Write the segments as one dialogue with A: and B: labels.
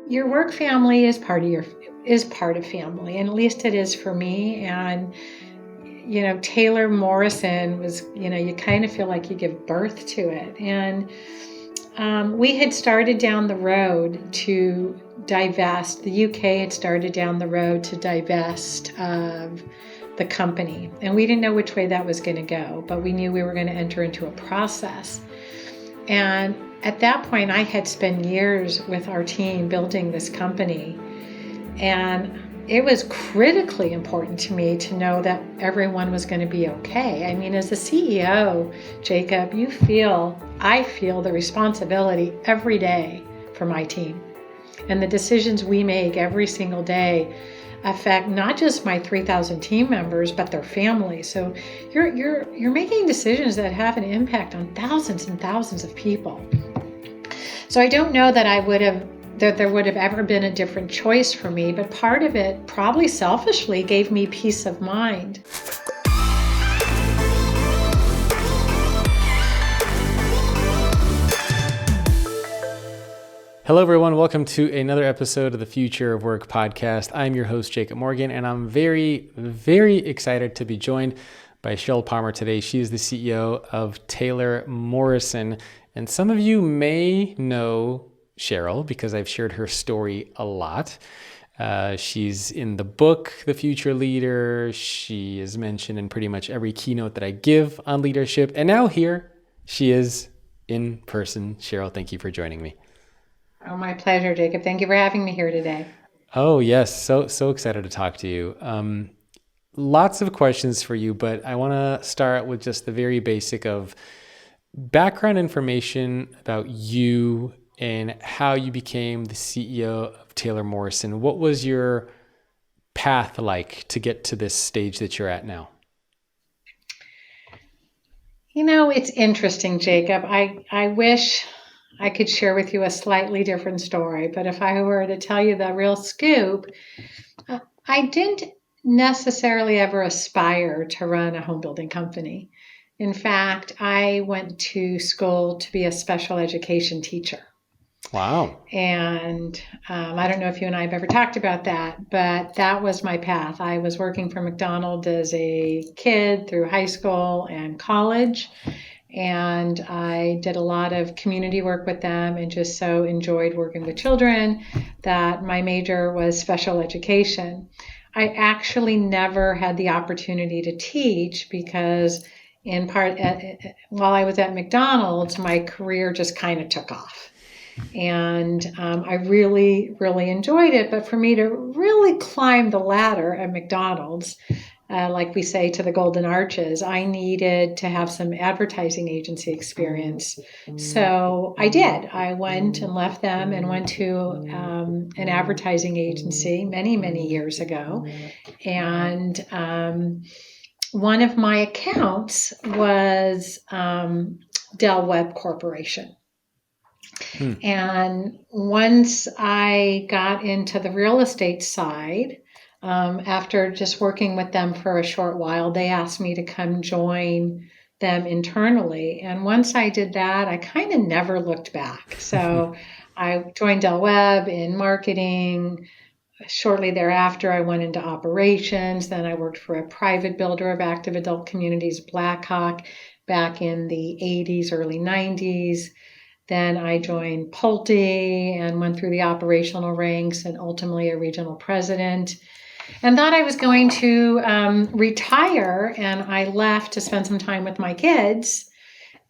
A: your work family is part of family, and at least it is for me. And Taylor Morrison was, you kind of feel like you give birth to it. And we had started down the road to divest. The UK had started down the road to divest of the company, and we didn't know which way that was going to go, but we knew we were going to enter into a process. And at that point, I had spent years with our team building this company, and it was critically important to me to know that everyone was going to be okay. I mean, as the CEO, Jacob, I feel the responsibility every day for my team. And the decisions we make every single day affect not just my 3,000 team members, but their families. So you're making decisions that have an impact on thousands and thousands of people. So I don't know that there would have ever been a different choice for me, but part of it probably selfishly gave me peace of mind.
B: Hello, everyone. Welcome to another episode of the Future of Work podcast. I'm your host, Jacob Morgan, and I'm very, very excited to be joined by Sheryl Palmer today. She is the CEO of Taylor Morrison, and some of you may know Sheryl because I've shared her story a lot. She's in the book, The Future Leader. She is mentioned in pretty much every keynote that I give on leadership. And now here she is in person. Sheryl, thank you for joining me.
A: Oh, my pleasure, Jacob. Thank you for having me here today.
B: Oh, yes. So excited to talk to you. Lots of questions for you, but I want to start with just the very basic of background information about you and how you became the CEO of Taylor Morrison. What was your path like to get to this stage that you're at now?
A: It's interesting, Jacob. I wish I could share with you a slightly different story, but if I were to tell you the real scoop, I didn't necessarily ever aspire to run a home building company. In fact, I went to school to be a special education teacher.
B: Wow.
A: And I don't know if you and I have ever talked about that, but that was my path. I was working for McDonald as a kid through high school and college. And I did a lot of community work with them and just so enjoyed working with children that my major was special education. I actually never had the opportunity to teach because in part, while I was at McDonald's, my career just kind of took off. And I really, really enjoyed it. But for me to really climb the ladder at McDonald's, like we say to the Golden Arches, I needed to have some advertising agency experience. So I did. I went and left them and went to an advertising agency many, many years ago. And one of my accounts was Dell Web Corporation. And once I got into the real estate side, after just working with them for a short while, they asked me to come join them internally. And once I did that, I kind of never looked back. So I joined Dell Web in marketing. Shortly thereafter, I went into operations. Then I worked for a private builder of active adult communities, Blackhawk, back in the 80s, early 90s. Then I joined Pulte and went through the operational ranks and ultimately a regional president. And thought I was going to retire, and I left to spend some time with my kids.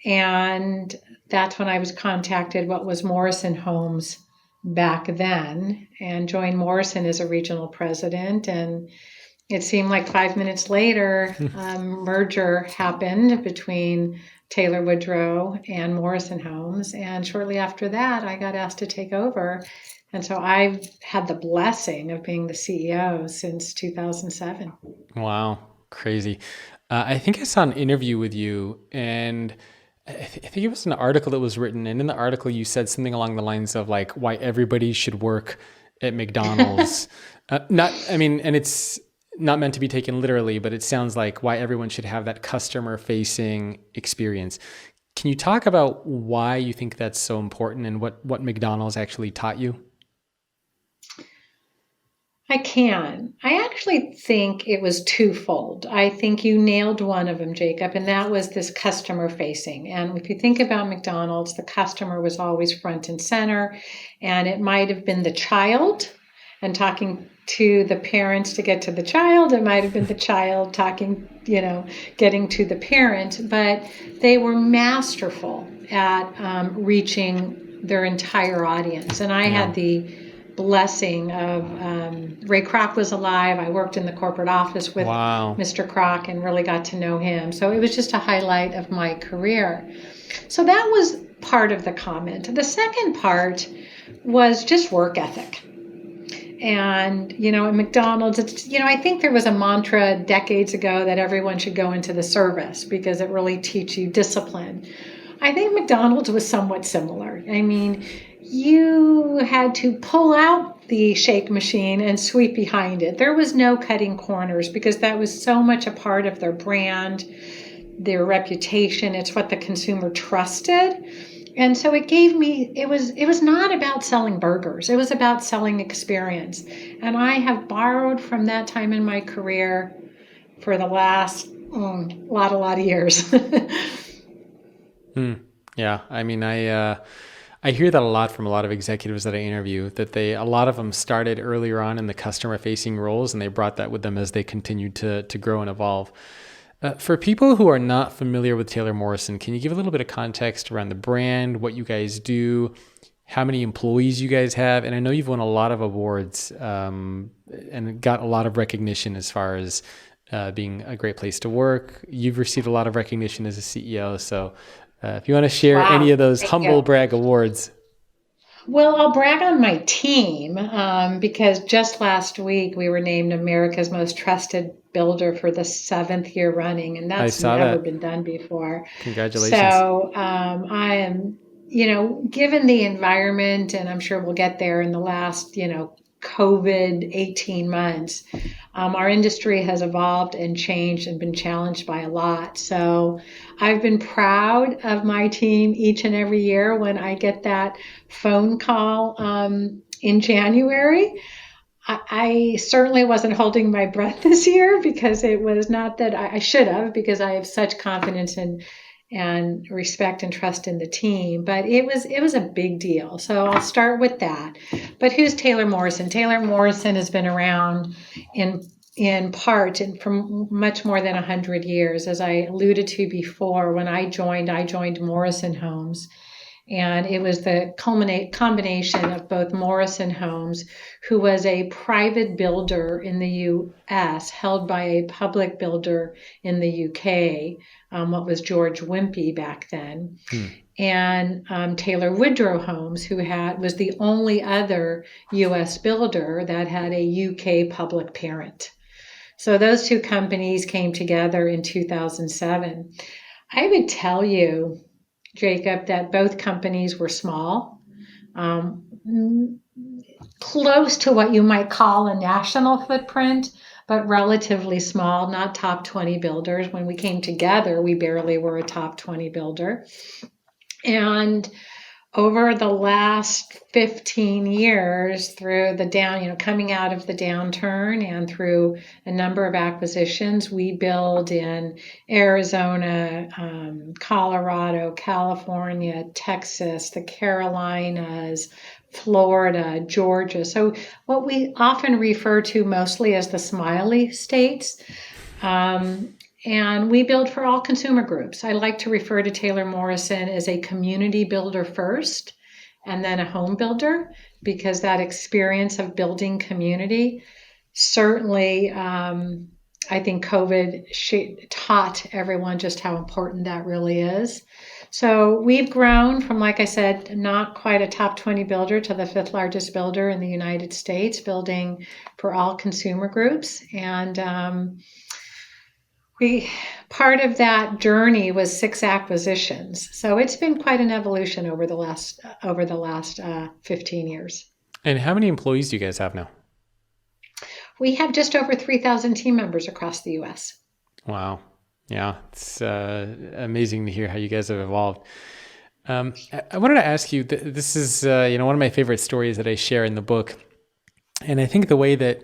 A: And that's when I was contacted what was Morrison Homes back then, and joined Morrison as a regional president. And it seemed like 5 minutes later, merger happened between Taylor Woodrow and Morrison Homes. And shortly after that, I got asked to take over. And so I've had the blessing of being the CEO since 2007.
B: Wow. Crazy. I think I saw an interview with you, and I think it was an article that was written. And in the article, you said something along the lines of like why everybody should work at McDonald's. And it's not meant to be taken literally, but it sounds like why everyone should have that customer facing experience. Can you talk about why you think that's so important and what McDonald's actually taught you?
A: I can. I actually think it was twofold. I think you nailed one of them, Jacob, and that was this customer facing. And if you think about McDonald's, the customer was always front and center, and it might have been the child and talking to the parents to get to the child. It might have been the child talking, getting to the parent, but they were masterful at reaching their entire audience. And I
B: Yeah.
A: had the blessing of Ray Kroc was alive. I worked in the corporate office with
B: Wow.
A: Mr. Kroc and really got to know him. So it was just a highlight of my career. So that was part of the comment. The second part was just work ethic. And, at McDonald's, I think there was a mantra decades ago that everyone should go into the service because it really teaches you discipline. I think McDonald's was somewhat similar. I mean, you had to pull out the shake machine and sweep behind it. There was no cutting corners because that was so much a part of their brand, their reputation. It's what the consumer trusted. And so it was not about selling burgers. It was about selling experience. And I have borrowed from that time in my career for the last lot of years.
B: Yeah. I mean, I hear that a lot from a lot of executives that I interview, that a lot of them started earlier on in the customer facing roles and they brought that with them as they continued to grow and evolve. For people who are not familiar with Taylor Morrison, can you give a little bit of context around the brand, what you guys do, how many employees you guys have? And I know you've won a lot of awards and got a lot of recognition as far as being a great place to work. You've received a lot of recognition as a CEO. So if you want to share any
A: Wow.
B: of those
A: Thank you.
B: Humblebrag awards.
A: Well, I'll brag on my team because just last week we were named America's most trusted builder for the seventh year running, and
B: I
A: that's
B: saw
A: never
B: that.
A: been done before.
B: Congratulations.
A: So I am, given the environment, and I'm sure we'll get there in the last, COVID 18 months, our industry has evolved and changed and been challenged by a lot. So I've been proud of my team each and every year when I get that phone call in January. I certainly wasn't holding my breath this year because it was not that I should have, because I have such confidence and respect and trust in the team. But it was a big deal. So I'll start with that. But who's Taylor Morrison? Taylor Morrison has been around in part and for much more than 100 years. As I alluded to before, when I joined Morrison Homes. And it was the combination of both Morrison Homes, who was a private builder in the US, held by a public builder in the UK, what was George Wimpey back then, and Taylor Woodrow Homes, who was the only other US builder that had a UK public parent. So those two companies came together in 2007. I would tell you, Jacob, that both companies were small, close to what you might call a national footprint, but relatively small, not top 20 builders. When we came together, we barely were a top 20 builder. And over the last 15 years, through the coming out of the downturn and through a number of acquisitions, we build in Arizona, Colorado, California, Texas, the Carolinas, Florida, Georgia. So what we often refer to mostly as the smiley states. And we build for all consumer groups. I like to refer to Taylor Morrison as a community builder first and then a home builder, because that experience of building community certainly, I think COVID taught everyone just how important that really is. So we've grown from, like I said, not quite a top 20 builder to the fifth largest builder in the United States, building for all consumer groups. And part of that journey was 6 acquisitions. So it's been quite an evolution over the last 15 years.
B: And how many employees do you guys have now?
A: We have just over 3,000 team members across the U.S.
B: Wow. Yeah, it's amazing to hear how you guys have evolved. I wanted to ask you, this is one of my favorite stories that I share in the book. And I think the way that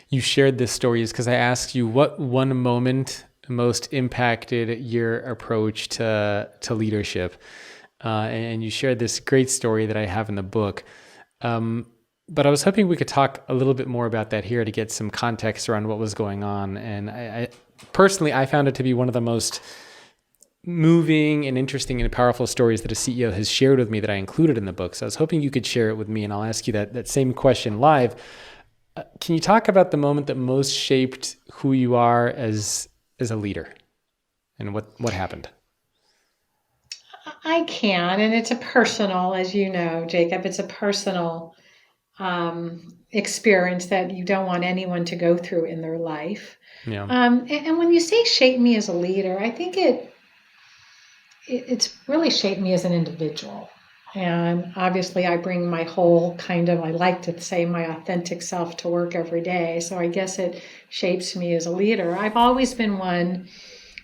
B: you shared this story is because I asked you what one moment most impacted your approach to leadership. And you shared this great story that I have in the book. But I was hoping we could talk a little bit more about that here to get some context around what was going on. And I personally, I found it to be one of the most moving and interesting and powerful stories that a CEO has shared with me that I included in the book. So I was hoping you could share it with me, and I'll ask you that same question live. Can you talk about the moment that most shaped who you are as a leader, and what happened?
A: I can, and it's a personal, as you know, Jacob, it's a personal experience that you don't want anyone to go through in their life.
B: Yeah.
A: And when you say shape me as a leader, I think it's really shaped me as an individual. And obviously I bring my whole I like to say my authentic self to work every day. So I guess it shapes me as a leader. I've always been one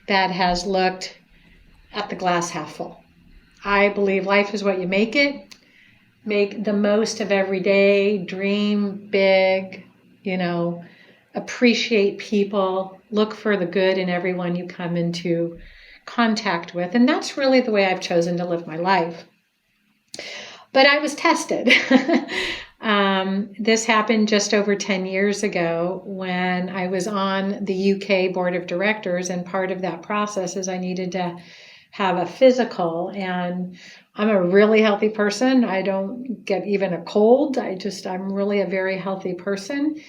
A: that has looked at the glass half full. I believe life is what you make it. Make the most of every day, dream big, appreciate people, look for the good in everyone you come into contact with. And that's really the way I've chosen to live my life. But I was tested. This happened just over 10 years ago when I was on the UK board of directors, and part of that process is I needed to have a physical, and I'm a really healthy person. I don't get even a cold. I'm really a very healthy person.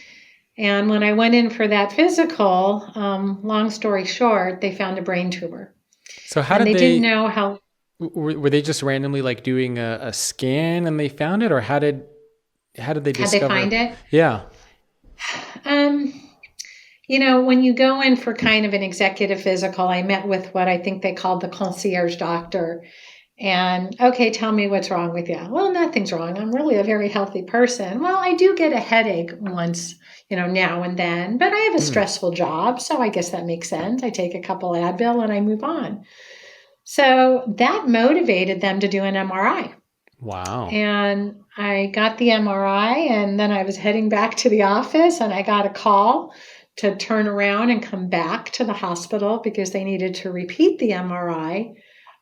A: And when I went in for that physical, long story short, they found a brain tumor.
B: So how
A: And
B: did
A: they didn't know how.
B: were they just randomly like doing a scan and they found it, or how did they
A: How'd they
B: discover?
A: find it?
B: Yeah.
A: When you go in for kind of an executive physical, I met with what I think they called the concierge doctor. And, okay, tell me what's wrong with you. Well, nothing's wrong. I'm really a very healthy person. Well, I do get a headache once, now and then, but I have a stressful job. So I guess that makes sense. I take a couple Advil and I move on. So that motivated them to do an MRI.
B: Wow.
A: And I got the MRI, and then I was heading back to the office, and I got a call to turn around and come back to the hospital because they needed to repeat the MRI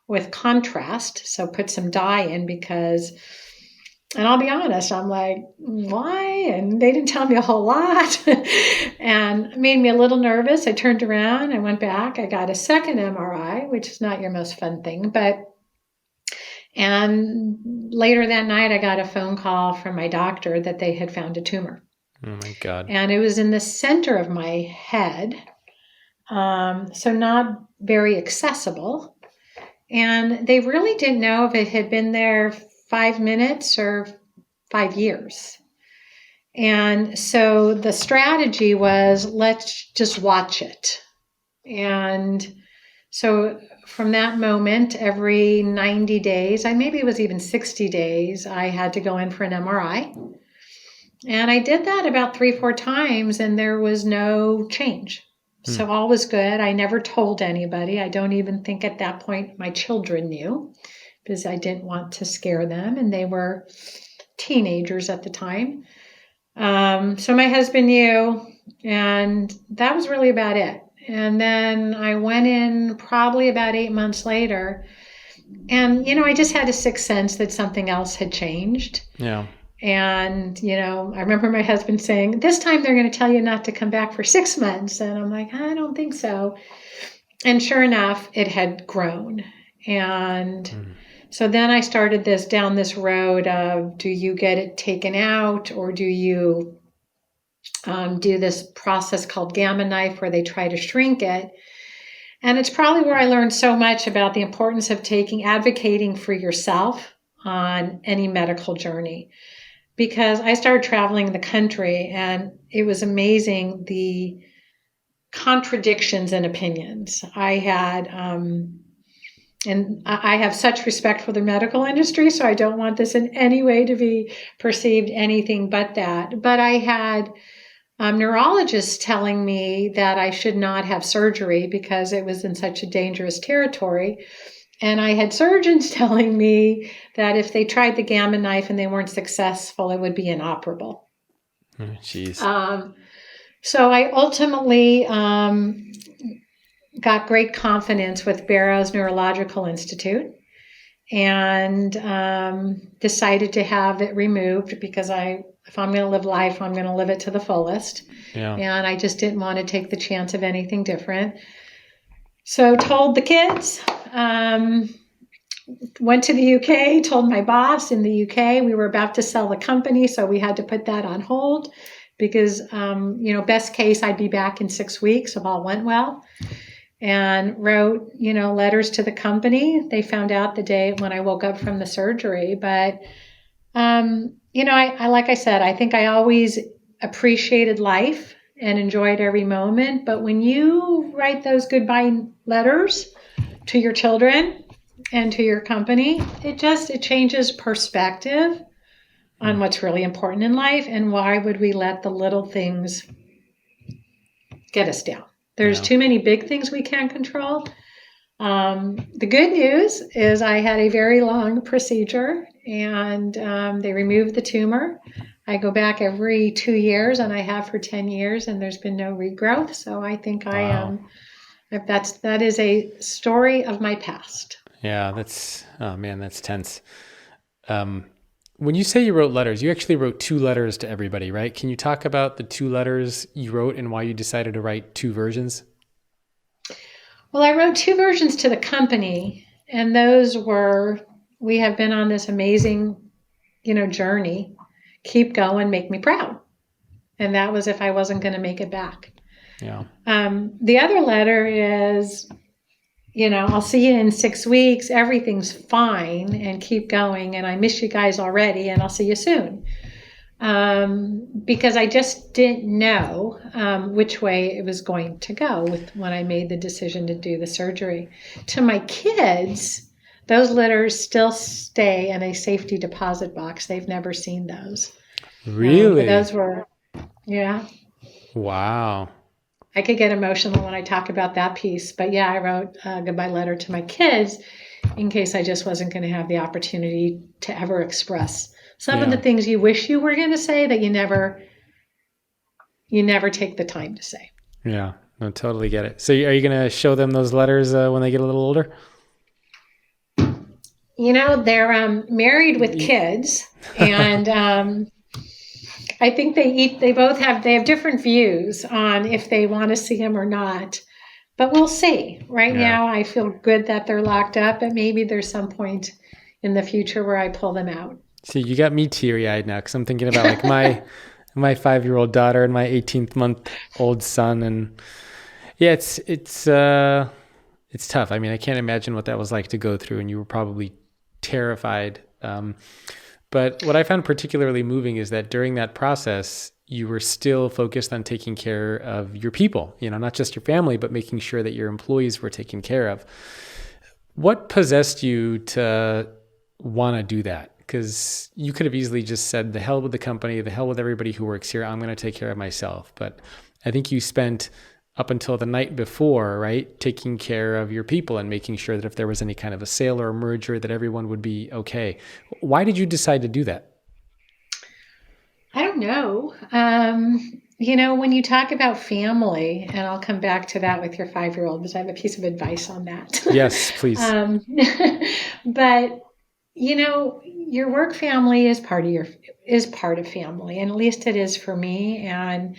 A: with contrast. So put some dye in and I'll be honest, I'm like, why? And they didn't tell me a whole lot and it made me a little nervous. I turned around, I went back, I got a second MRI, which is not your most fun thing, and later that night, I got a phone call from my doctor that they had found a tumor.
B: Oh my God.
A: And it was in the center of my head, so not very accessible. And they really didn't know if it had been there 5 minutes or 5 years. And so the strategy was, let's just watch it. And so from that moment, every 90 days, maybe it was even 60 days, I had to go in for an MRI. And I did that about 3-4 times, and there was no change. So all was good. I never told anybody. I don't even think at that point my children knew, because I didn't want to scare them, and they were teenagers at the time. So my husband knew, and that was really about it. And then I went in probably about 8 months later, and, I just had a sixth sense that something else had changed.
B: Yeah.
A: And, I remember my husband saying, this time they're going to tell you not to come back for 6 months. And I'm like, I don't think so. And sure enough, it had grown. And so then I started down this road of, do you get it taken out, or do you do this process called Gamma Knife where they try to shrink it? And it's probably where I learned so much about the importance of advocating for yourself on any medical journey. Because I started traveling the country, and it was amazing the contradictions in opinions. I had, and I have such respect for the medical industry, so I don't want this in any way to be perceived anything but that. But I had neurologists telling me that I should not have surgery because it was in such a dangerous territory. And I had surgeons telling me that if they tried the Gamma Knife and they weren't successful, it would be inoperable.
B: Oh, jeez.
A: So I ultimately got great confidence with Barrow's Neurological Institute and decided to have it removed because if I'm going to live life, I'm going to live it to the fullest.
B: Yeah.
A: And I just didn't want to take the chance of anything different. So told the kids, went to the UK, told my boss in the UK we were about to sell the company, so we had to put that on hold because, best case, I'd be back in 6 weeks if all went well. And wrote, letters to the company. They found out the day when I woke up from the surgery. But, I like I said, I think I always appreciated life and enjoyed every moment. But when you write those goodbye letters to your children and to your company, it changes perspective on what's really important in life and why would we let the little things get us down. There's too many big things we can't control. The good news is I had a very long procedure and they removed the tumor. I go back every 2 years and I have for 10 years and there's been no regrowth. So I think I am. That is a story of my past.
B: Yeah, that's tense. When you say you wrote letters, you actually wrote 2 letters to everybody, right? Can you talk about the 2 letters you wrote and why you decided to write 2 versions?
A: Well, I wrote 2 versions to the company, and those were, we have been on this amazing, journey. Keep going, make me proud. And that was if I wasn't going to make it back.
B: Yeah.
A: The other letter is, I'll see you in 6 weeks. Everything's fine and keep going. And I miss you guys already and I'll see you soon. Because I just didn't know which way it was going to go when I made the decision to do the surgery. To my kids, those letters still stay in a safety deposit box. They've never seen those.
B: Really?
A: But those were, yeah.
B: Wow.
A: I could get emotional when I talk about that piece. But yeah, I wrote a goodbye letter to my kids in case I just wasn't going to have the opportunity to ever express some of the things you wish you were going to say that you never take the time to say.
B: Yeah, no, totally get it. So are you going to show them those letters when they get a little older?
A: They're married with kids and I think they have different views on if they want to see them or not. But we'll see. Right now, I feel good that they're locked up, but maybe there's some point in the future where I pull them out.
B: See, you got me teary-eyed now because I'm thinking about like my 5-year-old daughter and my 18-month-old son, and yeah, it's tough. I mean, I can't imagine what that was like to go through, and you were probably terrified. But what I found particularly moving is that during that process, you were still focused on taking care of your people, not just your family, but making sure that your employees were taken care of. What possessed you to want to do that? Because you could have easily just said, the hell with the company, the hell with everybody who works here, I'm going to take care of myself. But I think you spent up until the night before, right, taking care of your people and making sure that if there was any kind of a sale or a merger, that everyone would be okay. Why did you decide to do that?
A: I don't know. When you talk about family, and I'll come back to that with your 5-year-old because I have a piece of advice on that.
B: Yes, please.
A: But your work family is part of family, and at least it is for me. And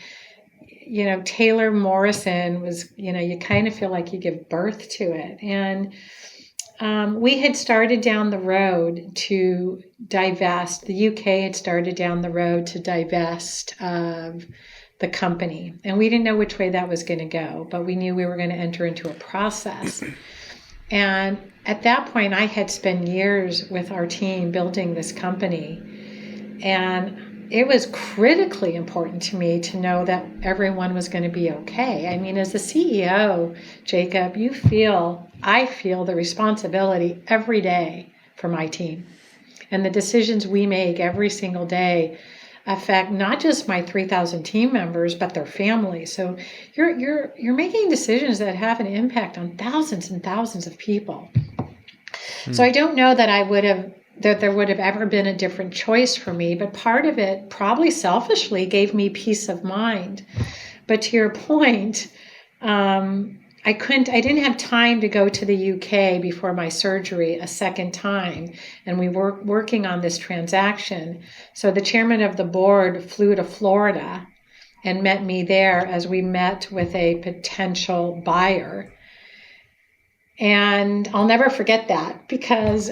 A: Taylor Morrison was, you kind of feel like you give birth to it. And we had started down the road to divest. The UK had started down the road to divest of the company. And we didn't know which way that was going to go, but we knew we were going to enter into a process. And at that point, I had spent years with our team building this company. And it was critically important to me to know that everyone was going to be okay. I mean, as the CEO, Jacob, I feel the responsibility every day for my team. And the decisions we make every single day affect not just my 3,000 team members, but their families. So you're making decisions that have an impact on thousands and thousands of people. So I don't know that I would have that there would have ever been a different choice for me, but part of it probably selfishly gave me peace of mind. But to your point, I didn't have time to go to the UK before my surgery a second time. And we were working on this transaction. So the chairman of the board flew to Florida and met me there as we met with a potential buyer. And I'll never forget that because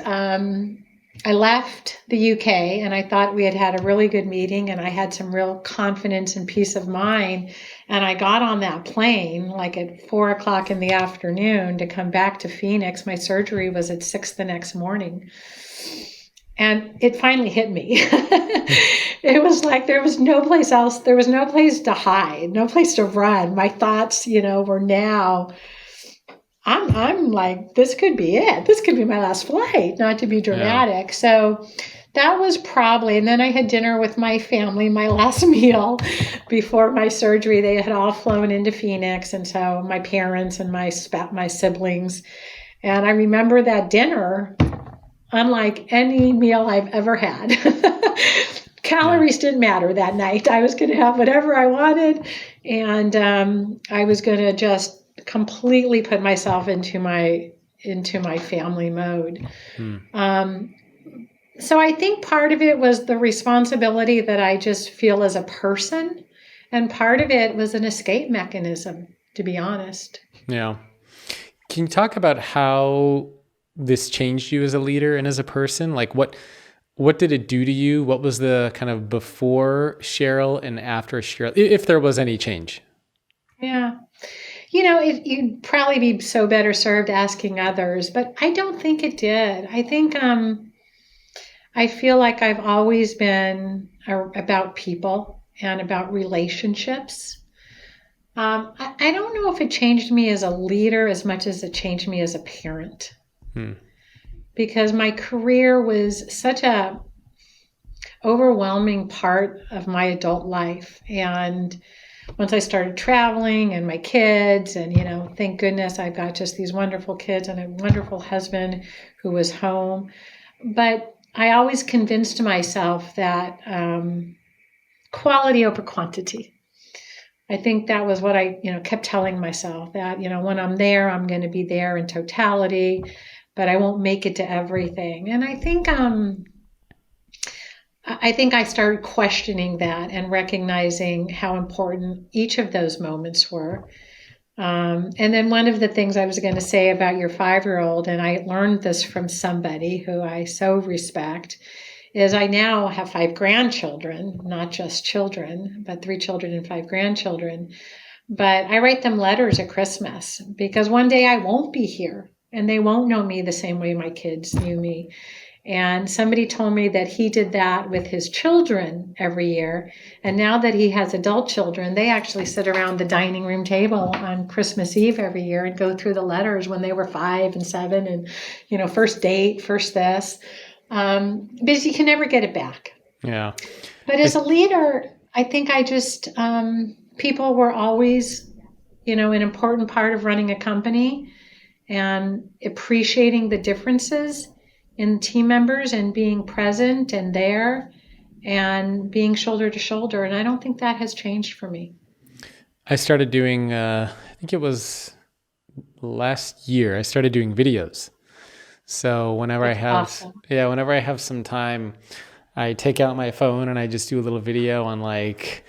A: I left the UK and I thought we had a really good meeting and I had some real confidence and peace of mind. And I got on that plane like at 4:00 in the afternoon to come back to Phoenix. My surgery was at 6 the next morning. And it finally hit me. It was like there was no place else. There was no place to hide, no place to run. My thoughts, were now, I'm like, this could be it. This could be my last flight, not to be dramatic. Yeah. So that was probably, and then I had dinner with my family, my last meal before my surgery. They had all flown into Phoenix. And so my parents and my siblings. And I remember that dinner, unlike any meal I've ever had. Calories didn't matter that night. I was going to have whatever I wanted. And I was going to just completely put myself into my family mode. So I think part of it was the responsibility that I just feel as a person, and part of it was an escape mechanism, to be honest.
B: Yeah. Can you talk about how this changed you as a leader and as a person? Like what did it do to you? What was the kind of before Sheryl and after Sheryl, if there was any change?
A: Yeah. You'd probably be so better served asking others, but I don't think it did. I think I feel like I've always been about people and about relationships. I don't know if it changed me as a leader as much as it changed me as a parent. Because my career was such a overwhelming part of my adult life. And once I started traveling and my kids and, thank goodness I've got just these wonderful kids and a wonderful husband who was home. But I always convinced myself that quality over quantity. I think that was what I, kept telling myself that, when I'm there, I'm going to be there in totality, but I won't make it to everything. And I think I started questioning that and recognizing how important each of those moments were. And then one of the things I was going to say about your 5-year-old, and I learned this from somebody who I so respect, is I now have 5 grandchildren, not just children, but 3 children and 5 grandchildren. But I write them letters at Christmas because one day I won't be here and they won't know me the same way my kids knew me. And somebody told me that he did that with his children every year. And now that he has adult children, they actually sit around the dining room table on Christmas Eve every year and go through the letters when they were 5 and 7 and, first date, first this. Because you can never get it back.
B: Yeah.
A: But as a leader, I think I just, people were always, an important part of running a company and appreciating the differences in team members and being present and there and being shoulder to shoulder. And I don't think that has changed for me.
B: I started doing, I think it was last year, I started doing videos. So whenever whenever I have some time, I take out my phone and I just do a little video on like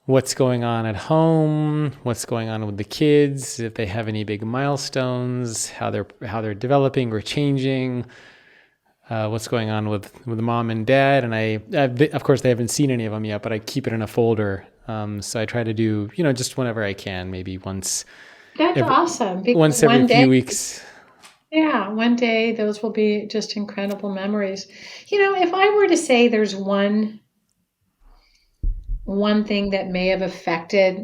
B: what's going on at home, what's going on with the kids, if they have any big milestones, how they're developing or changing, what's going on with mom and dad. And of course they haven't seen any of them yet, but I keep it in a folder. So I try to do, just whenever I can, maybe once.
A: That's awesome.
B: Once every few weeks.
A: Yeah, one day those will be just incredible memories. If I were to say there's one thing that may have affected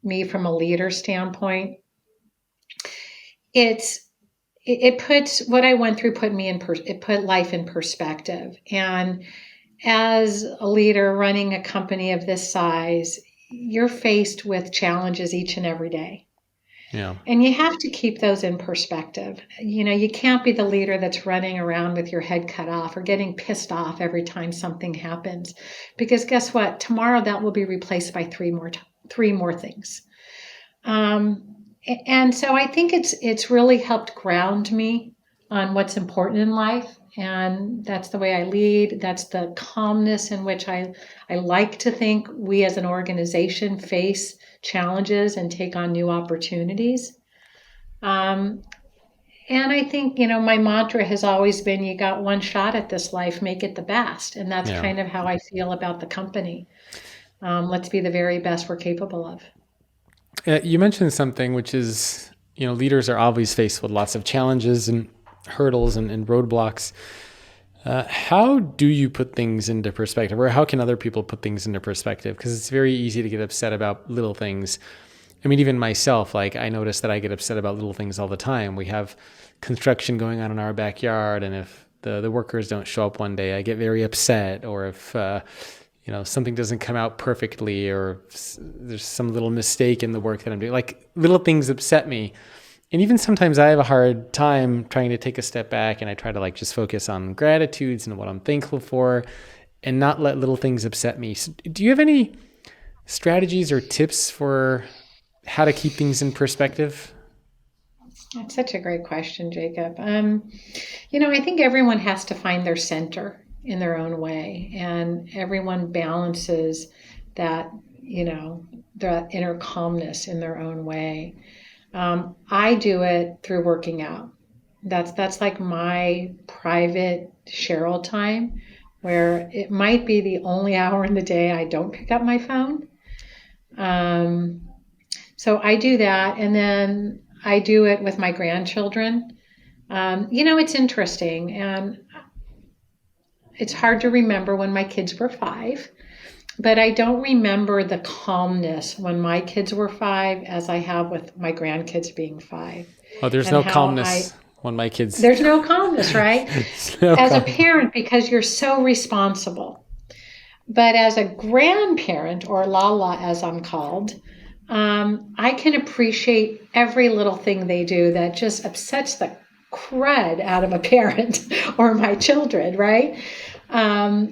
A: me from a leader standpoint, it puts what I went through it put life in perspective. And as a leader running a company of this size, you're faced with challenges each and every day.
B: Yeah.
A: And you have to keep those in perspective. You can't be the leader that's running around with your head cut off or getting pissed off every time something happens. Because guess what? Tomorrow that will be replaced by three more things. And so I think it's really helped ground me on what's important in life. And that's the way I lead. That's the calmness in which I like to think we as an organization face challenges and take on new opportunities. Um, and I think, my mantra has always been, you got one shot at this life, make it the best. And that's
B: Yeah.
A: kind of how I feel about the company. Let's be the very best we're capable of.
B: You mentioned something which is, leaders are always faced with lots of challenges and hurdles and roadblocks. How do you put things into perspective, or how can other people put things into perspective? Because it's very easy to get upset about little things. I mean, even myself, like I notice that I get upset about little things all the time. We have construction going on in our backyard, and if the workers don't show up one day, I get very upset. Or if something doesn't come out perfectly, or there's some little mistake in the work that I'm doing, like little things upset me. And even sometimes I have a hard time trying to take a step back, and I try to like just focus on gratitudes and what I'm thankful for and not let little things upset me. So do you have any strategies or tips for how to keep things in perspective?
A: That's such a great question, Jacob. I think everyone has to find their center in their own way, and everyone balances that, that inner calmness in their own way. I do it through working out. That's like my private Sheryl time, where it might be the only hour in the day I don't pick up my phone. Um, so I do that, and then I do it with my grandchildren. It's interesting, and it's hard to remember when my kids were 5, but I don't remember the calmness when my kids were 5 as I have with my grandkids being 5.
B: Oh, there's
A: And
B: no
A: how
B: calmness when my kids.
A: there's no calmness, right?
B: There's no
A: As a
B: calm.
A: parent, because you're so responsible. But as a grandparent, or Lala as I'm called, I can appreciate every little thing they do that just upsets the crud out of a parent or my children, right?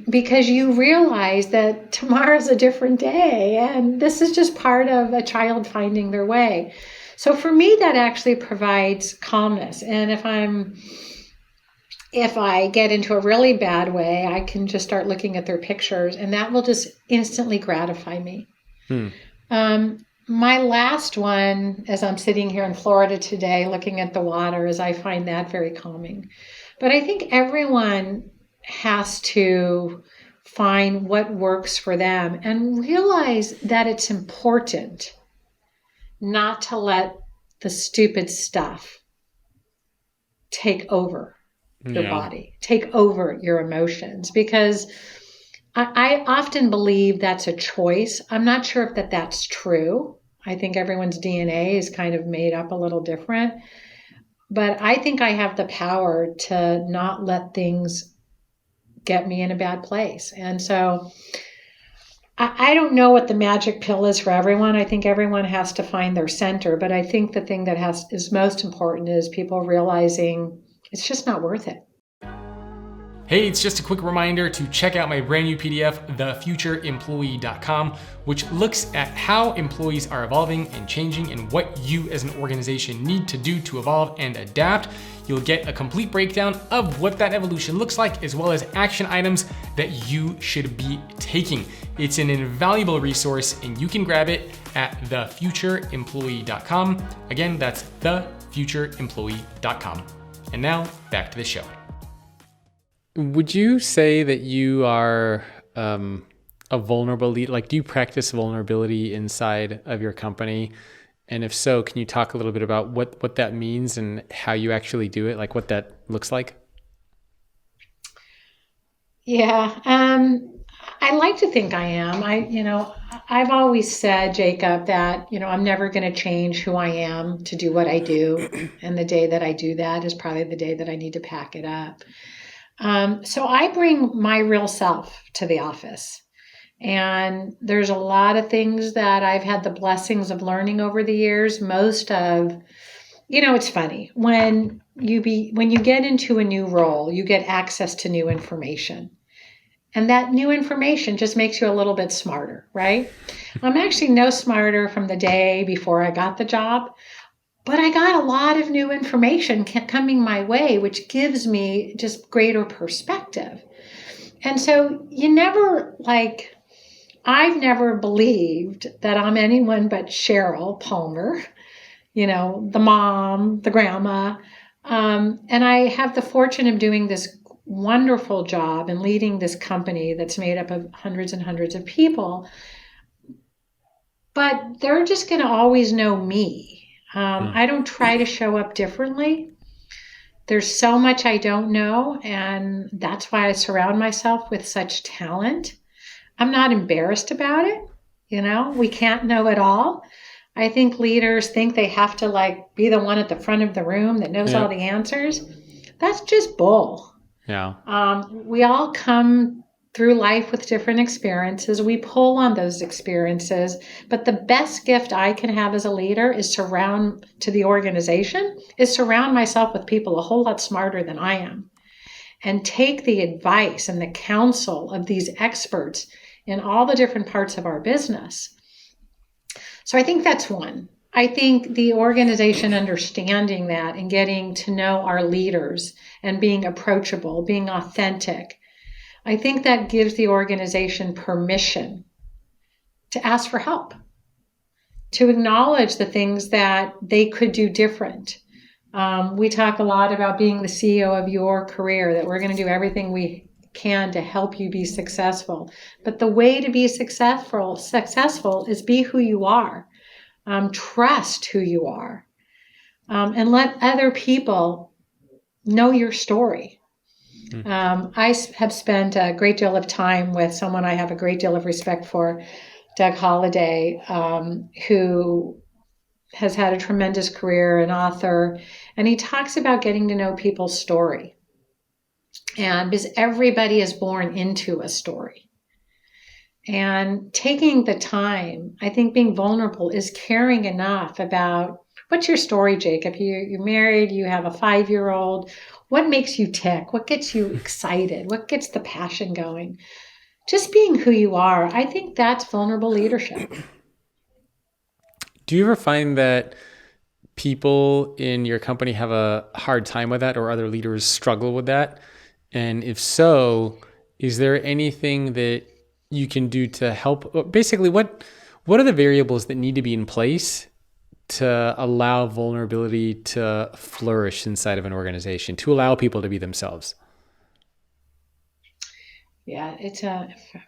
A: Because you realize that tomorrow's a different day, and this is just part of a child finding their way. So for me, that actually provides calmness. And if I get into a really bad way, I can just start looking at their pictures, and that will just instantly gratify me. My last one, as I'm sitting here in Florida today looking at the water, is I find that very calming. But I think everyone has to find what works for them and realize that it's important not to let the stupid stuff take over your
B: Yeah.
A: body, take over your emotions, because I often believe that's a choice. I'm not sure if that's true. I think everyone's DNA is kind of made up a little different, but I think I have the power to not let things get me in a bad place. And so I don't know what the magic pill is for everyone. I think everyone has to find their center, but I think the thing that is most important is people realizing it's just not worth it.
B: Hey, it's just a quick reminder to check out my brand new PDF, thefutureemployee.com, which looks at how employees are evolving and changing and what you as an organization need to do to evolve and adapt. You'll get a complete breakdown of what that evolution looks like, as well as action items that you should be taking. It's an invaluable resource, and you can grab it at thefutureemployee.com. Again, that's thefutureemployee.com. And now back to the show. Would you say that you are a vulnerable leader? Like, do you practice vulnerability inside of your company? And if so, can you talk a little bit about what that means and how you actually do it, like what that looks like?
A: Yeah, I like to think I am. I've always said, Jacob, that, I'm never going to change who I am to do what I do. And the day that I do that is probably the day that I need to pack it up. So I bring my real self to the office. And there's a lot of things that I've had the blessings of learning over the years. Most of, it's funny when you get into a new role, you get access to new information. And that new information just makes you a little bit smarter, right? I'm actually no smarter from the day before I got the job, but I got a lot of new information coming my way, which gives me just greater perspective. And so I've never believed that I'm anyone but Sheryl Palmer, the mom, the grandma. And I have the fortune of doing this wonderful job and leading this company that's made up of hundreds and hundreds of people. But they're just going to always know me. I don't try to show up differently. There's so much I don't know, and that's why I surround myself with such talent. I'm not embarrassed about it. We can't know it all. I think leaders think they have to be the one at the front of the room that knows all the answers. That's just bull.
B: Yeah.
A: We all come through life with different experiences. We pull on those experiences, but the best gift I can have as a leader is surround myself with people a whole lot smarter than I am, and take the advice and the counsel of these experts in all the different parts of our business. So I think that's one. I think the organization understanding that and getting to know our leaders and being approachable, being authentic, I think that gives the organization permission to ask for help, to acknowledge the things that they could do different. We talk a lot about being the CEO of your career, that we're going to do everything we can to help you be successful. But the way to be successful is be who you are. Trust who you are, and let other people know your story. I have spent a great deal of time with someone I have a great deal of respect for, Doug Holliday, who has had a tremendous career, an author, and he talks about getting to know people's story. And because everybody is born into a story. And taking the time, I think being vulnerable is caring enough about, what's your story, Jacob? You're married, you have a 5-year-old. What makes you tick? What gets you excited? What gets the passion going? Just being who you are. I think that's vulnerable leadership.
B: Do you ever find that people in your company have a hard time with that, or other leaders struggle with that? And if so, is there anything that you can do to help? Basically, what are the variables that need to be in place to allow vulnerability to flourish inside of an organization, to allow people to be themselves?
A: Yeah, it's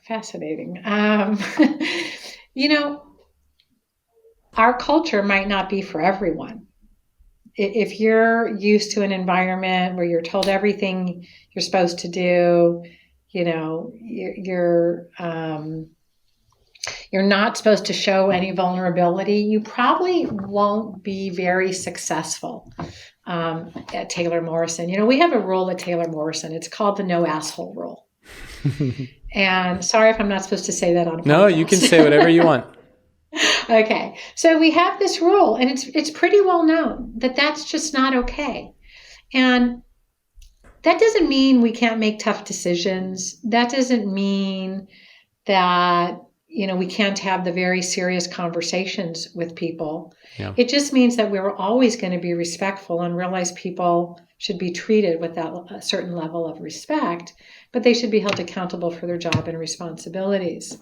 A: fascinating. Our culture might not be for everyone. If you're used to an environment where you're told everything you're supposed to do, you're not supposed to show any vulnerability, you probably won't be very successful at Taylor Morrison. We have a rule at Taylor Morrison. It's called the no asshole rule. And sorry if I'm not supposed to say that on a podcast.
B: No, you can say whatever you want.
A: Okay. So we have this rule, and it's pretty well known that that's just not okay. And that doesn't mean we can't make tough decisions. That doesn't mean that, we can't have the very serious conversations with people.
B: Yeah.
A: It just means that we're always going to be respectful and realize people should be treated with a certain level of respect, but they should be held accountable for their job and responsibilities.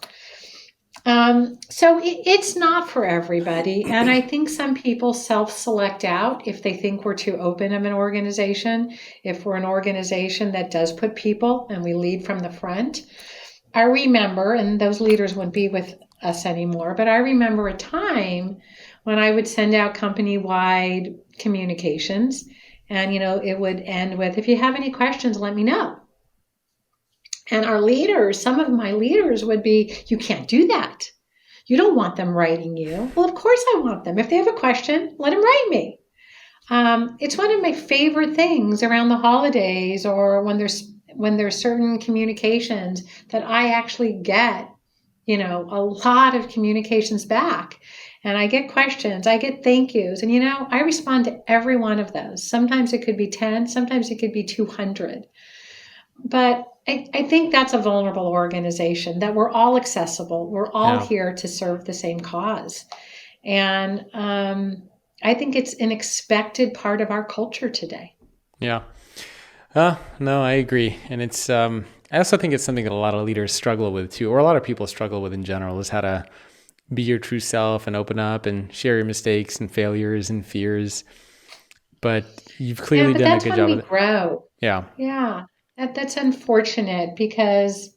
A: So it's not for everybody. And I think some people self-select out if they think we're too open of an organization, if we're an organization that does put people and we lead from the front. I remember, and those leaders wouldn't be with us anymore, but I remember a time when I would send out company-wide communications, and, it would end with, if you have any questions, let me know. And our leaders, some of my leaders would be, you can't do that. You don't want them writing you. Well, of course I want them. If they have a question, let them write me. It's one of my favorite things around the holidays, or when there's certain communications, that I actually get a lot of communications back. And I get questions, I get thank yous, and I respond to every one of those. Sometimes it could be 10, sometimes it could be 200. But I think that's a vulnerable organization, that we're all accessible. We're all here to serve the same cause. And I think it's an expected part of our culture today.
B: Yeah. No, I agree. And it's, I also think it's something that a lot of leaders struggle with too, or a lot of people struggle with in general, is how to be your true self and open up and share your mistakes and failures and fears. But you've clearly done a good job of it.
A: Grow.
B: Yeah.
A: Yeah. That's unfortunate, because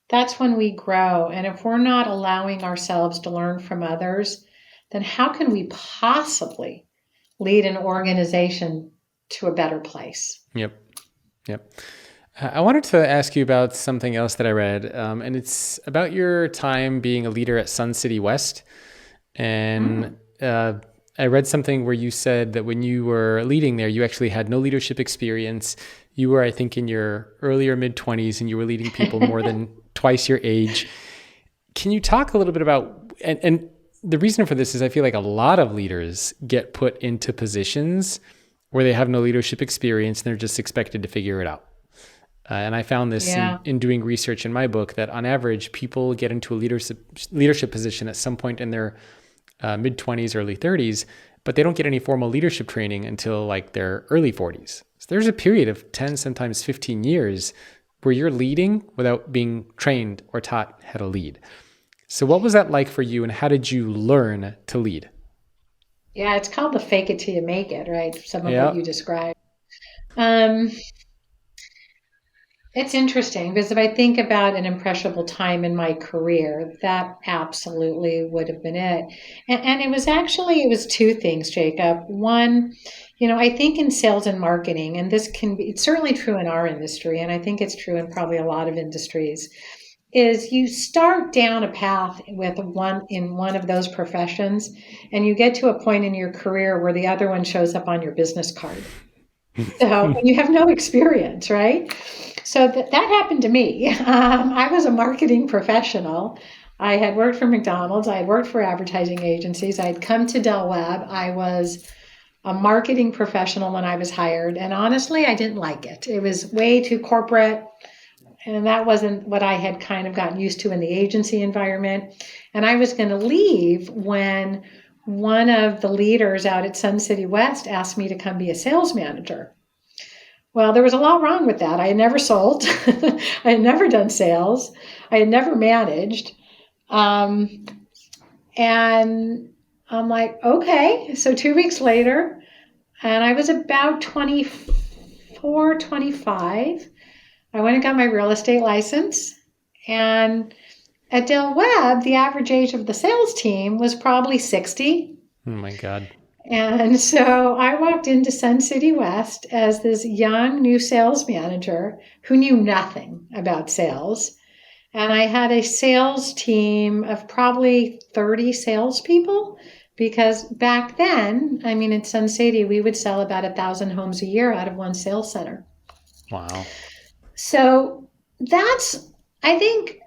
A: that's when we grow. And if we're not allowing ourselves to learn from others, then how can we possibly lead an organization to a better place?
B: Yep. I wanted to ask you about something else that I read, and it's about your time being a leader at Sun City West. And I read something where you said that when you were leading there, you actually had no leadership experience. You were, I think, in your earlier mid-20s, and you were leading people more than twice your age. Can you talk a little bit about, and the reason for this is I feel like a lot of leaders get put into positions where they have no leadership experience and they're just expected to figure it out. And I found this in doing research in my book, that on average, people get into a leadership position at some point in their mid-20s, early 30s, but they don't get any formal leadership training until like their early 40s. So there's a period of 10, sometimes 15 years where you're leading without being trained or taught how to lead. So what was that like for you, and how did you learn to lead?
A: Yeah, it's called the fake it till you make it, right? Some of what you described. It's interesting, because if I think about an impressionable time in my career, that absolutely would have been it. And it was two things, Jacob. One, I think in sales and marketing, and it's certainly true in our industry, and I think it's true in probably a lot of industries, is you start down a path with one of those professions, and you get to a point in your career where the other one shows up on your business card. So you have no experience, right? So that happened to me. I was a marketing professional. I had worked for McDonald's. I had worked for advertising agencies. I had come to Del Webb. I was a marketing professional when I was hired. And honestly, I didn't like it. It was way too corporate. And that wasn't what I had kind of gotten used to in the agency environment. And I was going to leave when one of the leaders out at Sun City West asked me to come be a sales manager. Well, there was a lot wrong with that. I had never sold. I had never done sales. I had never managed. And I'm like, okay. So 2 weeks later, and I was about 24, 25, I went and got my real estate license. And at Del Webb, the average age of the sales team was probably 60.
B: Oh my God.
A: And so I walked into Sun City West as this young new sales manager who knew nothing about sales. And I had a sales team of probably 30 salespeople, because back then, in Sun City, we would sell about 1,000 homes a year out of one sales center.
B: Wow.
A: So I think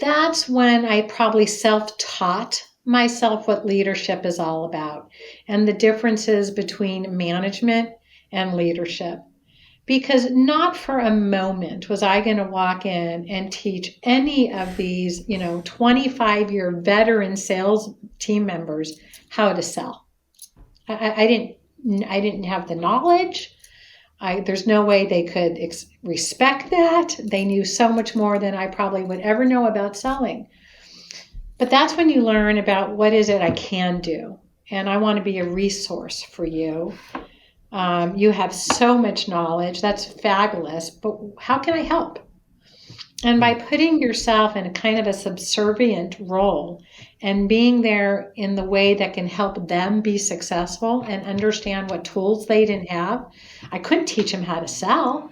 A: that's when I probably self-taught myself what leadership is all about, and the differences between management and leadership. Because not for a moment was I going to walk in and teach any of these, 25-year veteran sales team members how to sell. I didn't have the knowledge. There's no way they could respect that. They knew so much more than I probably would ever know about selling. But that's when you learn about what is it I can do. And I want to be a resource for you. You have so much knowledge. That's fabulous. But how can I help? And by putting yourself in a kind of a subservient role and being there in the way that can help them be successful and understand what tools they didn't have, I couldn't teach them how to sell,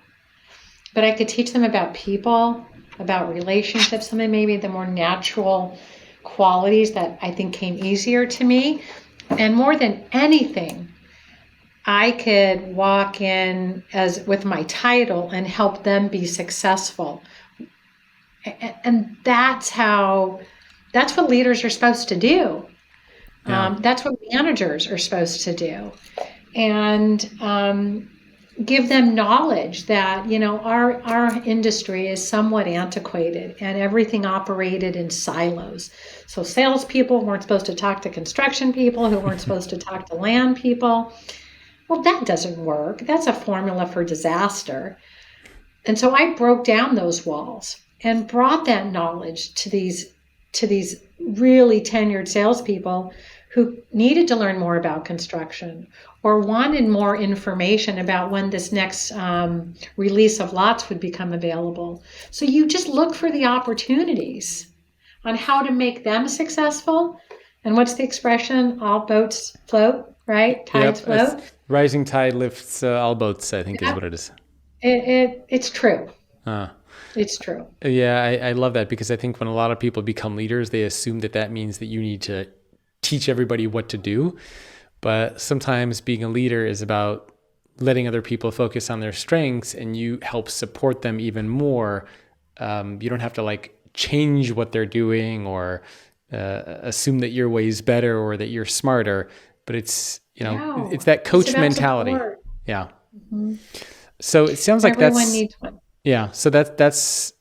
A: but I could teach them about people, about relationships, some of maybe the more natural qualities that I think came easier to me. And more than anything, I could walk in with my title and help them be successful. And that's what leaders are supposed to do.
B: Yeah.
A: That's what managers are supposed to do. And give them knowledge that, our industry is somewhat antiquated and everything operated in silos. So salespeople weren't supposed to talk to construction people who weren't supposed to talk to land people. Well, that doesn't work. That's a formula for disaster. And so I broke down those walls and brought that knowledge to these really tenured salespeople who needed to learn more about construction or wanted more information about when this next release of lots would become available. So you just look for the opportunities on how to make them successful. And what's the expression? All boats float, right? Tides float.
B: Rising tide lifts all boats, I think is what it is.
A: It's true. It's true.
B: Yeah, I love that, because I think when a lot of people become leaders, they assume that means that you need to teach everybody what to do. But sometimes being a leader is about letting other people focus on their strengths, and you help support them even more. You don't have to change what they're doing or assume that your way is better or that you're smarter. But it's it's that coach mentality.
A: Support.
B: Yeah.
A: Mm-hmm.
B: So it sounds like
A: everyone needs one.
B: Yeah. So that's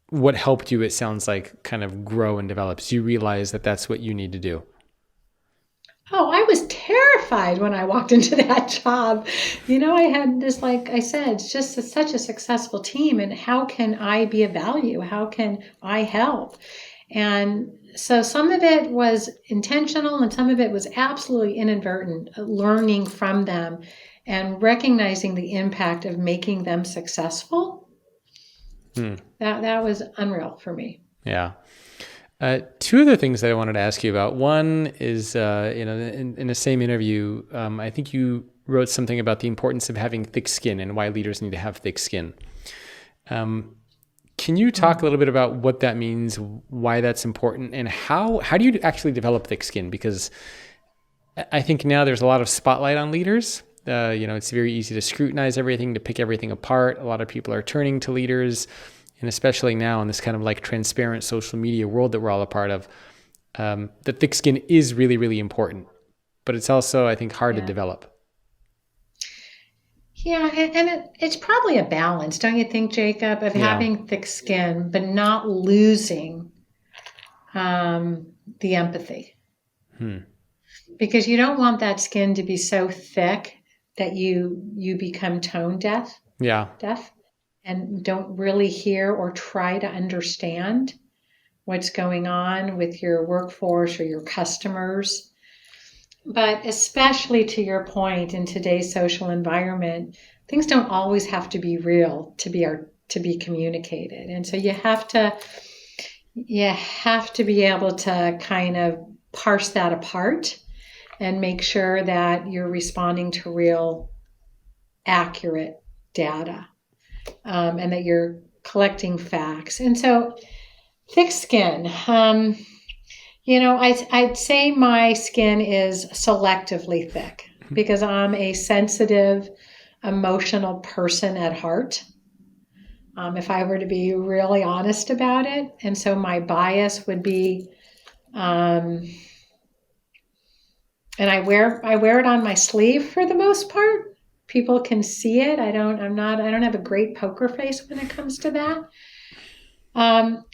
B: what helped you, it sounds like, kind of grow and develop. So you realize that that's what you need to do.
A: Oh, I was terrified when I walked into that job. I had this, like I said, it's just such a successful team. And how can I be of value? How can I help? And so some of it was intentional and some of it was absolutely inadvertent, learning from them and recognizing the impact of making them successful. That was unreal for me.
B: Yeah. Two other things that I wanted to ask you about. One is, in the same interview, I think you wrote something about the importance of having thick skin and why leaders need to have thick skin. Can you talk a little bit about what that means, why that's important, and how do you actually develop thick skin? Because I think now there's a lot of spotlight on leaders. It's very easy to scrutinize everything, to pick everything apart. A lot of people are turning to leaders. And especially now in this kind of transparent social media world that we're all a part of, the thick skin is really, really important. But it's also, I think, hard to develop.
A: Yeah, and it's probably a balance, don't you think, Jacob, of having thick skin, but not losing the empathy. Because you don't want that skin to be so thick that you become tone deaf. Deaf. And don't really hear or try to understand what's going on with your workforce or your customers. But especially to your point, in today's social environment, things don't always have to be real to be communicated. And so you have to be able to kind of parse that apart and make sure that you're responding to real, accurate data. And that you're collecting facts. And so thick skin, I'd say my skin is selectively thick because I'm a sensitive, emotional person at heart. If I were to be really honest about it. And so my bias would be, and I wear it on my sleeve for the most part. People can see it. I don't have a great poker face when it comes to that.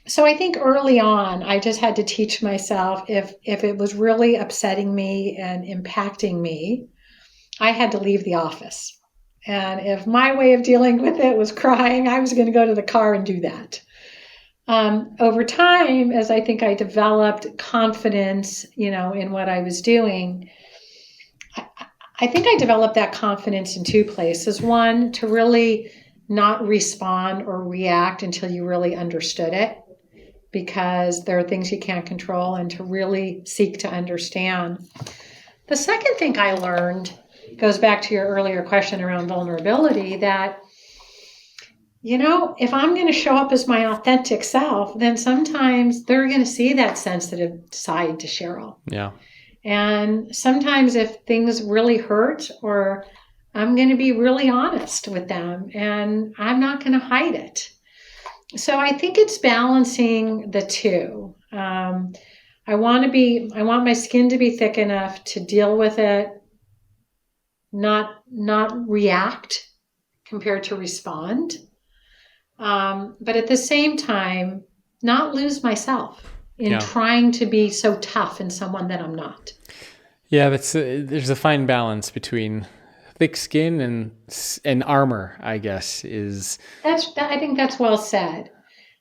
A: So I think early on, I just had to teach myself if it was really upsetting me and impacting me, I had to leave the office. And if my way of dealing with it was crying, I was going to go to the car and do that. Over time, as I think I developed confidence, in what I was doing, I think I developed that confidence in two places. One, to really not respond or react until you really understood it, because there are things you can't control, and to really seek to understand. The second thing I learned goes back to your earlier question around vulnerability, that, if I'm going to show up as my authentic self, then sometimes they're going to see that sensitive side to Sheryl.
B: Yeah.
A: And sometimes if things really hurt, or I'm going to be really honest with them and I'm not going to hide it. So I think it's balancing the two. I want my skin to be thick enough to deal with it, not react compared to respond. But at the same time, not lose myself in
B: Yeah.
A: trying to be so tough in someone that I'm not.
B: Yeah, there's a fine balance between thick skin and armor, I guess, is.
A: I think that's well said.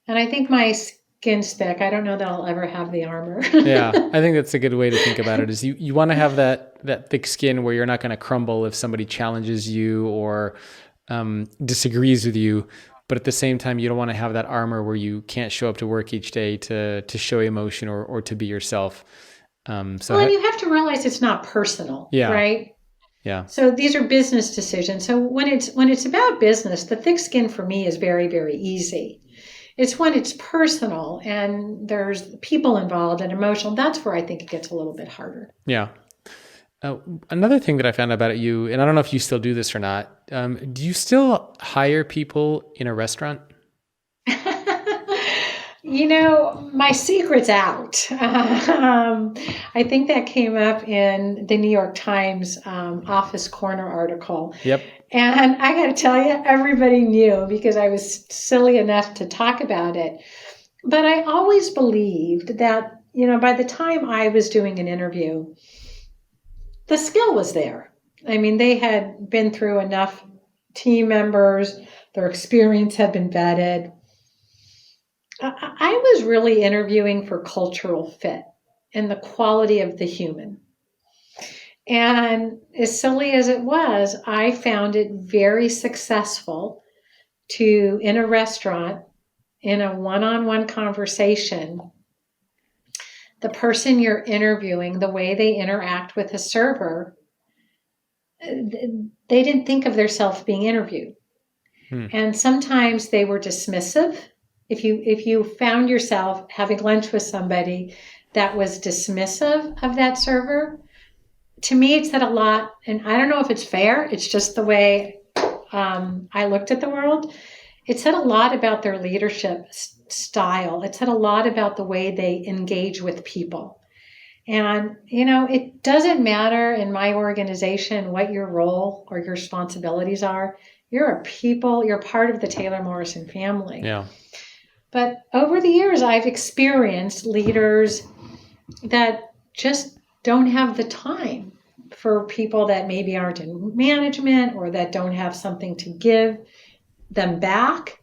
A: And I think my skin's thick. I don't know that I'll ever have the armor.
B: Yeah, I think that's a good way to think about it. Is you want to have that thick skin where you're not going to crumble if somebody challenges you or disagrees with you, but at the same time, you don't want to have that armor where you can't show up to work each day to show emotion or to be yourself.
A: Well, and you have to realize it's not personal,
B: Yeah,
A: right?
B: yeah,
A: So these are business decisions. So when it's about business, the thick skin for me is very, very easy. It's when it's personal and there's people involved and emotional. That's where I think it gets a little bit harder.
B: yeah. Another thing that I found out about you, and I don't know if you still do this or not. Do you still hire people in a restaurant?
A: My secret's out. I think that came up in the New York Times Office Corner article.
B: Yep.
A: And I got to tell you, everybody knew because I was silly enough to talk about it. But I always believed that, by the time I was doing an interview, the skill was there. I mean, they had been through enough team members, their experience had been vetted. I was really interviewing for cultural fit and the quality of the human. And as silly as it was, I found it very successful to, in a restaurant, in a one-on-one conversation, the person you're interviewing, the way they interact with a server, they didn't think of themselves being interviewed. And sometimes they were dismissive. If you found yourself having lunch with somebody that was dismissive of that server, to me it said a lot. And I don't know if it's fair. It's just the way I looked at the world. It said a lot about their leadership style. It said a lot about the way they engage with people. And, it doesn't matter in my organization what your role or your responsibilities are. You're part of the Taylor Morrison family.
B: Yeah.
A: But over the years, I've experienced leaders that just don't have the time for people that maybe aren't in management or that don't have something to give them back.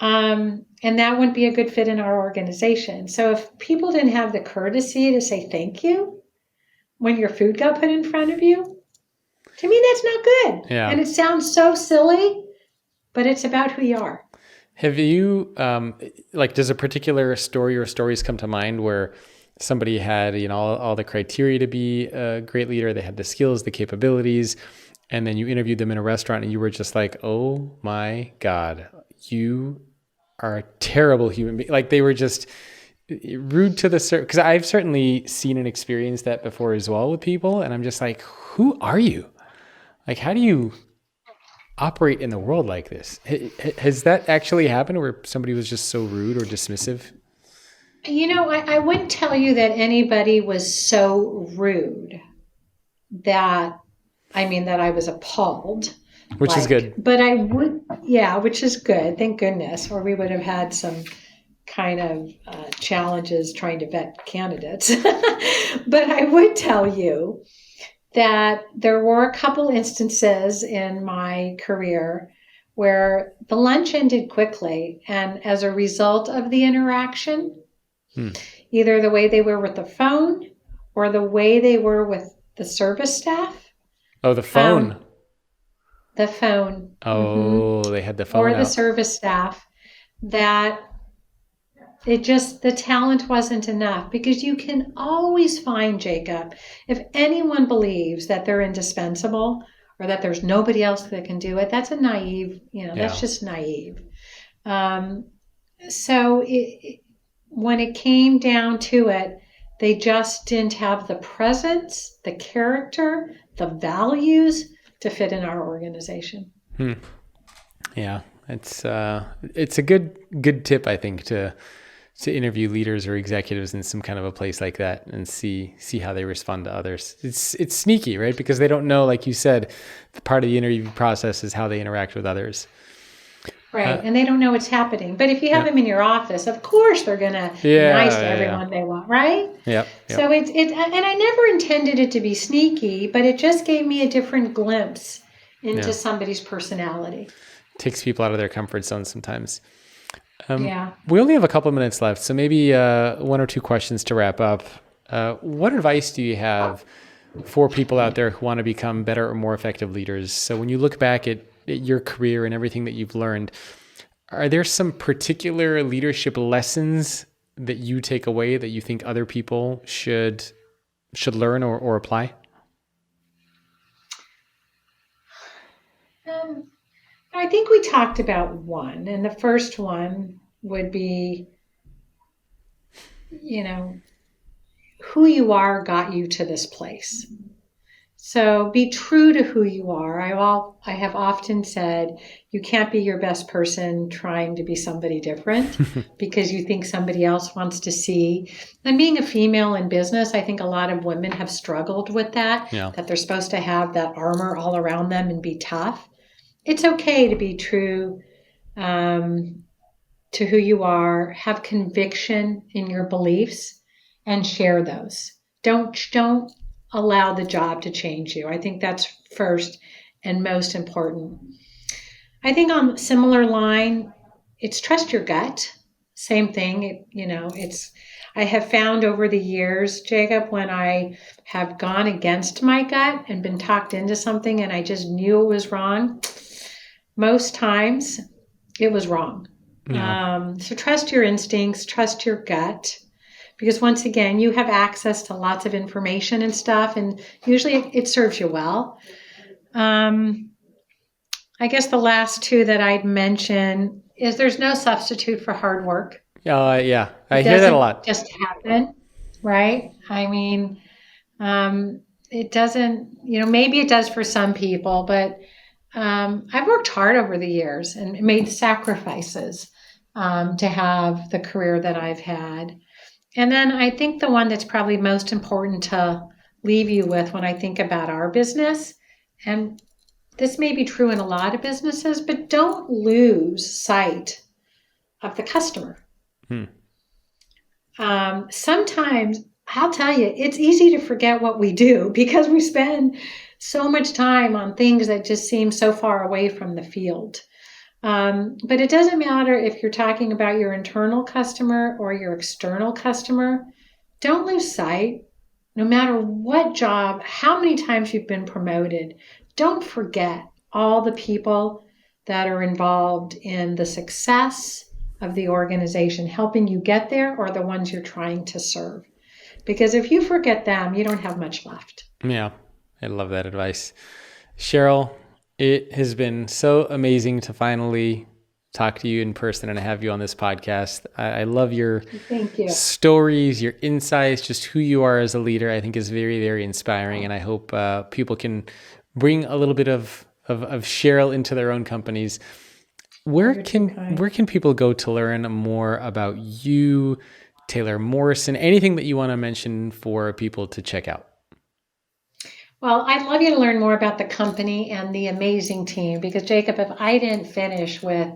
A: And that wouldn't be a good fit in our organization. So if people didn't have the courtesy to say thank you when your food got put in front of you, to me, that's not good.
B: Yeah.
A: And it sounds so silly, but it's about who you are.
B: Have you, does a particular story or stories come to mind where somebody had, all the criteria to be a great leader, they had the skills, the capabilities, and then you interviewed them in a restaurant and you were just like, oh my God, you are a terrible human being. Like they were just rude to the server. Because I've certainly seen and experienced that before as well with people. And I'm just like, who are you? Like, how do you operate in the world like this? Has that actually happened where somebody was just so rude or dismissive?
A: I wouldn't tell you that anybody was so rude that I was appalled.
B: Which is good.
A: But which is good. Thank goodness. Or we would have had some kind of challenges trying to vet candidates. But I would tell you that there were a couple instances in my career where the lunch ended quickly. And as a result of the interaction, either the way they were with the phone or the way they were with the service staff.
B: Oh, the phone.
A: The phone.
B: Oh, They had the phone
A: or
B: out.
A: the service staff, that the talent wasn't enough. Because you can always find, Jacob, if anyone believes that they're indispensable or that there's nobody else that can do it, that's a naive, that's just naive. So when it came down to it, they just didn't have the presence, the character, the values to fit in our organization.
B: Yeah. It's a good tip, I think, to interview leaders or executives in some kind of a place like that and see how they respond to others. It's sneaky, right? Because they don't know, like you said, the part of the interview process is how they interact with others.
A: Right. And they don't know what's happening. But if you have
B: Yeah.
A: them in your office, of course they're going to be nice to everyone they want, right?
B: Yep.
A: So and I never intended it to be sneaky, but it just gave me a different glimpse into somebody's personality.
B: Takes people out of their comfort zone sometimes.
A: Yeah.
B: We only have a couple of minutes left, so maybe one or two questions to wrap up. What advice do you have for people out there who want to become better or more effective leaders? So when you look back at your career and everything that you've learned, are there some particular leadership lessons that you take away that you think other people should learn or apply?
A: I think we talked about one, and the first one would be, who you are got you to this place. So be true to who you are. I have often said you can't be your best person trying to be somebody different because you think somebody else wants to see. And being a female in business, I think a lot of women have struggled with that they're supposed to have that armor all around them and be tough. It's okay to be true to who you are, have conviction in your beliefs, and share those. Don't allow the job to change you. I think that's first and most important. I think on a similar line, it's trust your gut. Same thing. I have found over the years, Jacob, when I have gone against my gut and been talked into something and I just knew it was wrong, most times it was wrong. So trust your instincts, trust your gut. Because once again, you have access to lots of information and stuff, and usually it serves you well. I guess the last two that I'd mention is there's no substitute for hard work.
B: I hear that a lot.
A: It doesn't just happen, right? I mean, it doesn't, maybe it does for some people, but I've worked hard over the years and made sacrifices to have the career that I've had. And then I think the one that's probably most important to leave you with when I think about our business, and this may be true in a lot of businesses, but don't lose sight of the customer. Sometimes, I'll tell you, it's easy to forget what we do because we spend so much time on things that just seem so far away from the field. But it doesn't matter if you're talking about your internal customer or your external customer. Don't lose sight, no matter what job, how many times you've been promoted. Don't forget all the people that are involved in the success of the organization, helping you get there, or the ones you're trying to serve. Because if you forget them, you don't have much left.
B: Yeah, I love that advice. Sheryl, it has been so amazing to finally talk to you in person and have you on this podcast. I love your stories, your insights, just who you are as a leader. I think is very, very inspiring. And I hope people can bring a little bit of Sheryl into their own companies. Where can people go to learn more about you, Taylor Morrison, anything that you want to mention for people to check out?
A: Well, I'd love you to learn more about the company and the amazing team, because Jacob, if I didn't finish with,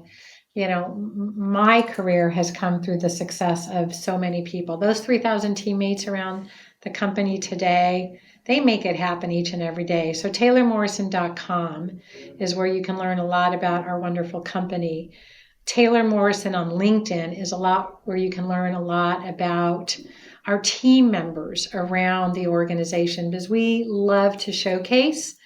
A: my career has come through the success of so many people. Those 3,000 teammates around the company today, they make it happen each and every day. So TaylorMorrison.com is where you can learn a lot about our wonderful company. Taylor Morrison on LinkedIn is a lot where you can learn a lot about our team members around the organization, because we love to showcase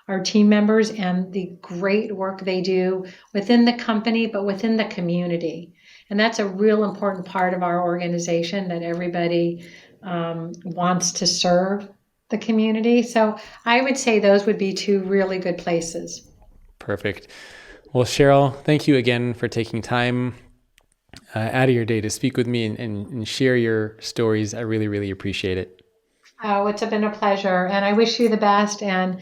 A: our team members and the great work they do within the company, but within the community. And that's a real important part of our organization, that everybody wants to serve the community. So I would say those would be two really good places.
B: Perfect. Well, Sheryl, thank you again for taking time out of your day to speak with me and share your stories. I really, really appreciate it.
A: Oh, it's been a pleasure. And I wish you the best. And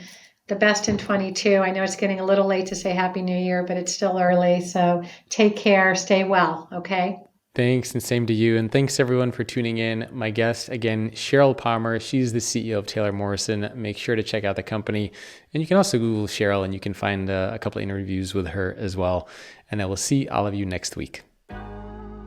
A: the best in 22. I know it's getting a little late to say Happy New Year, but it's still early. So take care, stay well, okay?
B: Thanks, and same to you. And thanks everyone for tuning in. My guest, again, Sheryl Palmer. She's the CEO of Taylor Morrison. Make sure to check out the company. And you can also Google Sheryl and you can find a couple of interviews with her as well. And I will see all of you next week.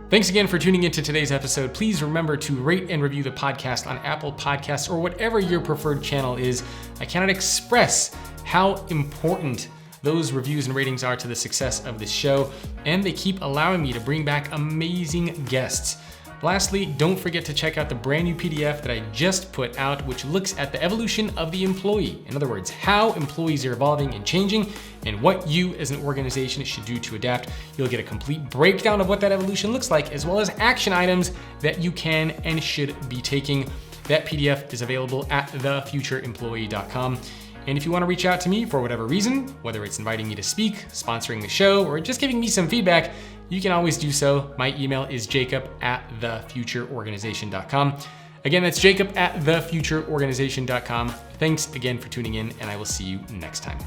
B: Thanks again for tuning into today's episode. Please remember to rate and review the podcast on Apple Podcasts or whatever your preferred channel is. I cannot express how important those reviews and ratings are to the success of this show, and they keep allowing me to bring back amazing guests. Lastly, don't forget to check out the brand new PDF that I just put out, which looks at the evolution of the employee. In other words, how employees are evolving and changing, and what you as an organization should do to adapt. You'll get a complete breakdown of what that evolution looks like, as well as action items that you can and should be taking. That PDF is available at thefutureemployee.com. And if you want to reach out to me for whatever reason, whether it's inviting me to speak, sponsoring the show, or just giving me some feedback, you can always do so. My email is jacob@thefutureorganization.com. Again, that's jacob@thefutureorganization.com. Thanks again for tuning in, and I will see you next time.